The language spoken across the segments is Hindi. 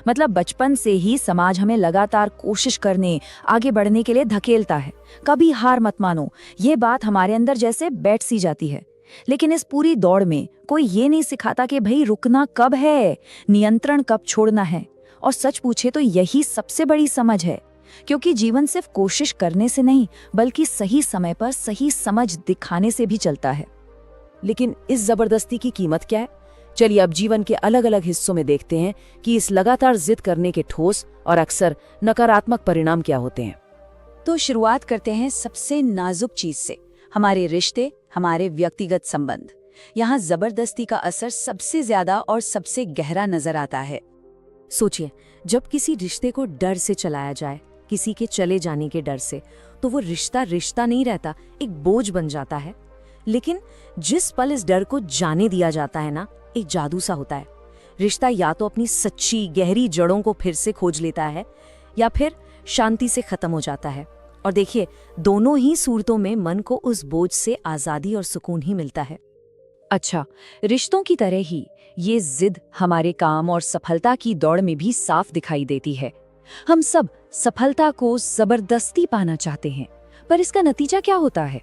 मतलब बचपन से ही समाज हमें लगातार कोशिश करने, आगे बढ़ने के लिए धकेलता है। कभी हार मत मानो, ये बात हमारे अंदर जैसे बैठ सी जाती है। लेकिन इस पूरी दौड़ में कोई ये नहीं सिखाता कि भाई रुकना कब है, नियंत्रण कब छोड़ना है। और सच पूछे तो यही सबसे बड़ी समझ है, क्योंकि जीवन सिर्फ कोशिश करने से नहीं, बल्कि सही समय पर सही समझ दिखाने से भी चलता है। लेकिन इस जबरदस्ती की कीमत क्या है? चलिए अब जीवन के अलग अलग हिस्सों में देखते हैं कि इस लगातार जिद करने के ठोस और अक्सर नकारात्मक परिणाम क्या होते हैं। तो शुरुआत करते हैं सबसे नाजुक चीज से, हमारे रिश्ते, हमारे व्यक्तिगत संबंध। यहाँ जबरदस्ती का असर सबसे ज्यादा और सबसे गहरा नजर आता है। सोचिए, जब किसी रिश्ते को डर से चलाया जाए, किसी के चले जाने के डर से, तो वो रिश्ता रिश्ता नहीं रहता, एक बोझ बन जाता है। लेकिन जिस पल इस डर को जाने दिया जाता है ना, एक जादू सा होता है। रिश्ता या तो अपनी सच्ची गहरी जड़ों को फिर से खोज लेता है, या फिर शांति से खत्म हो जाता है। और देखिए, दोनों ही सूरतों में मन को उस बोझ से आजादी और सुकून ही मिलता है। अच्छा, रिश्तों की तरह ही ये जिद हमारे काम और सफलता की दौड़ में भी साफ दिखाई देती है। हम सब सफलता को जबरदस्ती पाना चाहते हैं, पर इसका नतीजा क्या होता है?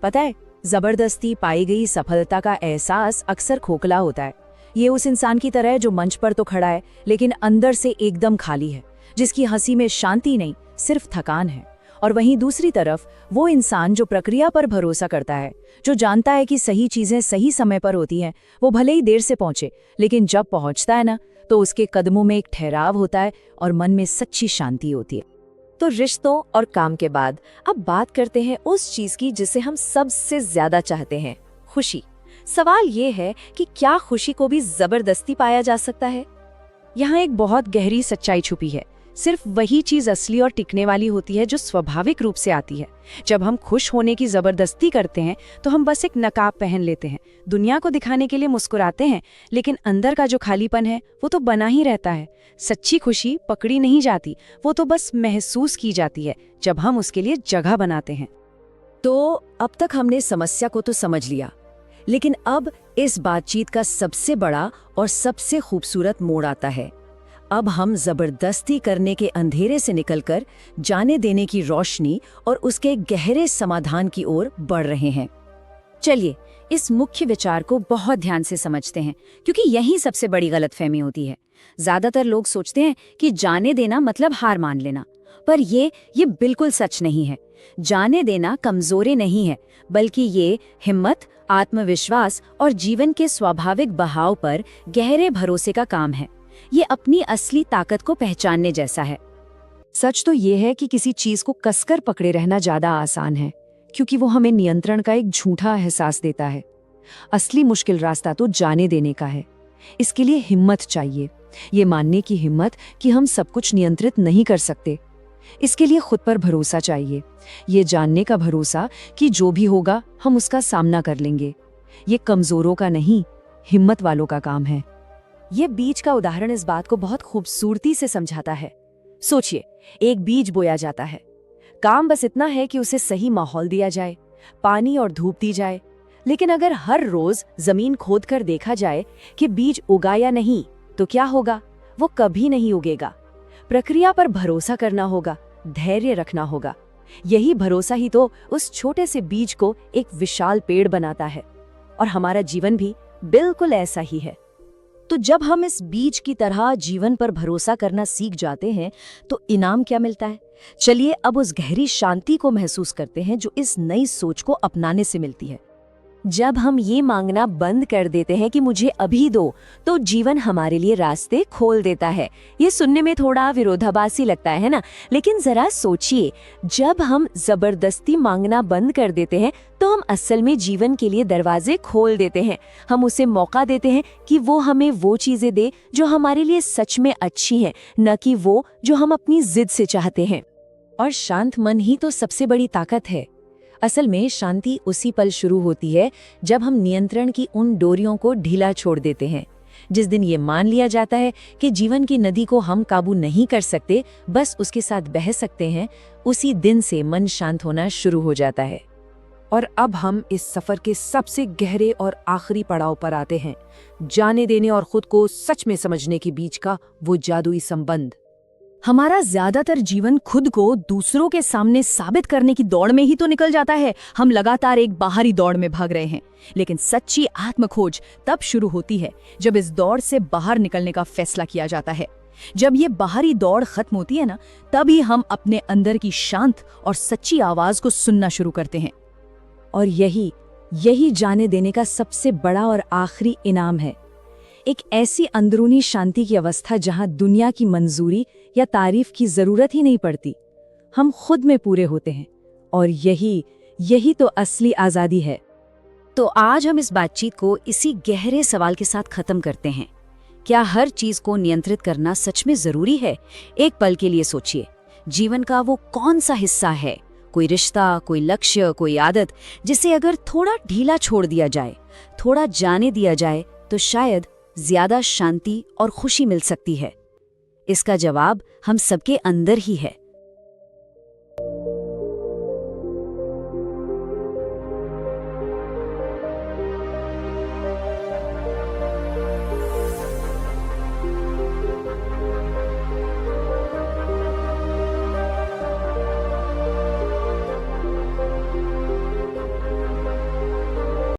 पता है, जबरदस्ती पाई गई सफलता का एहसास अक्सर खोखला होता है। ये उस इंसान की तरह है जो मंच पर तो खड़ा है, लेकिन अंदर से एकदम खाली है, जिसकी हंसी में शांति नहीं, सिर्फ थकान है। और वहीं दूसरी तरफ वो इंसान जो प्रक्रिया पर भरोसा करता है, जो जानता है कि सही चीजें सही समय पर होती हैं, वो भले ही देर से पहुंचे, लेकिन जब पहुंचता है ना, तो उसके कदमों में एक ठहराव होता है और मन में सच्ची शांति होती है। तो रिश्तों और काम के बाद अब बात करते हैं उस चीज की जिसे हम सबसे ज्यादा चाहते हैं, खुशी। सवाल ये है कि क्या खुशी को भी जबरदस्ती पाया जा सकता है? यहाँ एक बहुत गहरी सच्चाई छुपी है। सिर्फ वही चीज असली और टिकने वाली होती है जो स्वाभाविक रूप से आती है। जब हम खुश होने की जबरदस्ती करते हैं तो हम बस एक नकाब पहन लेते हैं, दुनिया को दिखाने के लिए मुस्कुराते हैं, लेकिन अंदर का जो खालीपन है वो तो बना ही रहता है। सच्ची खुशी पकड़ी नहीं जाती, वो तो बस महसूस की जाती है जब हम उसके लिए जगह बनाते हैं। तो अब तक हमने समस्या को तो समझ लिया, लेकिन अब इस बातचीत का सबसे बड़ा और सबसे खूबसूरत मोड़ आता है। अब हम जबरदस्ती करने के अंधेरे से निकलकर जाने देने की रोशनी और उसके गहरे समाधान की ओर बढ़ रहे हैं। चलिए इस मुख्य विचार को बहुत ध्यान से समझते हैं, क्योंकि यही सबसे बड़ी गलतफहमी होती है। ज्यादातर लोग सोचते हैं कि जाने देना मतलब हार मान लेना, पर ये बिल्कुल सच नहीं है। जाने देना कमजोरी नहीं है, बल्कि ये हिम्मत, आत्मविश्वास और जीवन के स्वाभाविक बहाव पर गहरे भरोसे का काम है। ये अपनी असली ताकत को पहचानने जैसा है। सच तो ये है कि किसी चीज को कसकर पकड़े रहना ज्यादा आसान है, क्योंकि वो हमें नियंत्रण का एक झूठा एहसास देता है। असली मुश्किल रास्ता तो जाने देने का है। इसके लिए हिम्मत चाहिए, ये मानने की हिम्मत कि हम सब कुछ नियंत्रित नहीं कर सकते। इसके लिए खुद पर भरोसा चाहिए, ये जानने का भरोसा कि जो भी होगा हम उसका सामना कर लेंगे। ये कमजोरों का नहीं, हिम्मत वालों का काम है। ये बीज का उदाहरण इस बात को बहुत खूबसूरती से समझाता है। सोचिए, एक बीज बोया जाता है। काम बस इतना है कि उसे सही माहौल दिया जाए, पानी और धूप दी जाए। लेकिन अगर हर रोज जमीन खोदकर देखा जाए कि बीज उगा या नहीं, तो क्या होगा? वो कभी नहीं उगेगा। प्रक्रिया पर भरोसा करना होगा, धैर्य रखना होगा। यही भरोसा ही तो उस छोटे से बीज को एक विशाल पेड़ बनाता है। और हमारा जीवन भी बिल्कुल ऐसा ही है। तो जब हम इस बीज की तरह जीवन पर भरोसा करना सीख जाते हैं, तो इनाम क्या मिलता है? चलिए अब उस गहरी शांति को महसूस करते हैं जो इस नई सोच को अपनाने से मिलती है। जब हम ये मांगना बंद कर देते हैं कि मुझे अभी दो, तो जीवन हमारे लिए रास्ते खोल देता है। ये सुनने में थोड़ा विरोधाभासी लगता है ना, लेकिन जरा सोचिए, जब हम जबरदस्ती मांगना बंद कर देते हैं तो हम असल में जीवन के लिए दरवाजे खोल देते हैं। हम उसे मौका देते हैं कि वो हमें वो चीजें दे जो हमारे लिए सच में अच्छी हैं, न कि वो जो हम अपनी जिद से चाहते हैं। और शांत मन ही तो सबसे बड़ी ताकत है। असल में शांति उसी पल शुरू होती है जब हम नियंत्रण की उन डोरियों को ढीला छोड़ देते हैं। जिस दिन ये मान लिया जाता है कि जीवन की नदी को हम काबू नहीं कर सकते, बस उसके साथ बह सकते हैं, उसी दिन से मन शांत होना शुरू हो जाता है। और अब हम इस सफर के सबसे गहरे और आखिरी पड़ाव पर आते हैं, जाने देने और खुद को सच में समझने के बीच का वो जादुई संबंध। हमारा ज्यादातर जीवन खुद को दूसरों के सामने साबित करने की दौड़ में ही तो निकल जाता है। हम लगातार एक बाहरी दौड़ में भाग रहे हैं, लेकिन सच्ची आत्मखोज तब शुरू होती है जब इस दौड़ से बाहर निकलने का फैसला किया जाता है। जब ये बाहरी दौड़ खत्म होती है ना, तभी हम अपने अंदर की शांत और सच्ची आवाज को सुनना शुरू करते हैं। और यही जाने देने का सबसे बड़ा और आखिरी इनाम है, एक ऐसी अंदरूनी शांति की अवस्था जहां दुनिया की मंजूरी या तारीफ की जरूरत ही नहीं पड़ती। हम खुद में पूरे होते हैं, और यही तो असली आजादी है। तो आज हम इस बातचीत को इसी गहरे सवाल के साथ खत्म करते हैं। क्या हर चीज को नियंत्रित करना सच में जरूरी है? एक पल के लिए सोचिए, जीवन का वो कौन सा हिस्सा है, कोई रिश्ता, कोई लक्ष्य, कोई आदत, जिसे अगर थोड़ा ढीला छोड़ दिया जाए, थोड़ा जाने दिया जाए, तो शायद ज्यादा शांति और खुशी मिल सकती है। इसका जवाब हम सबके अंदर ही है।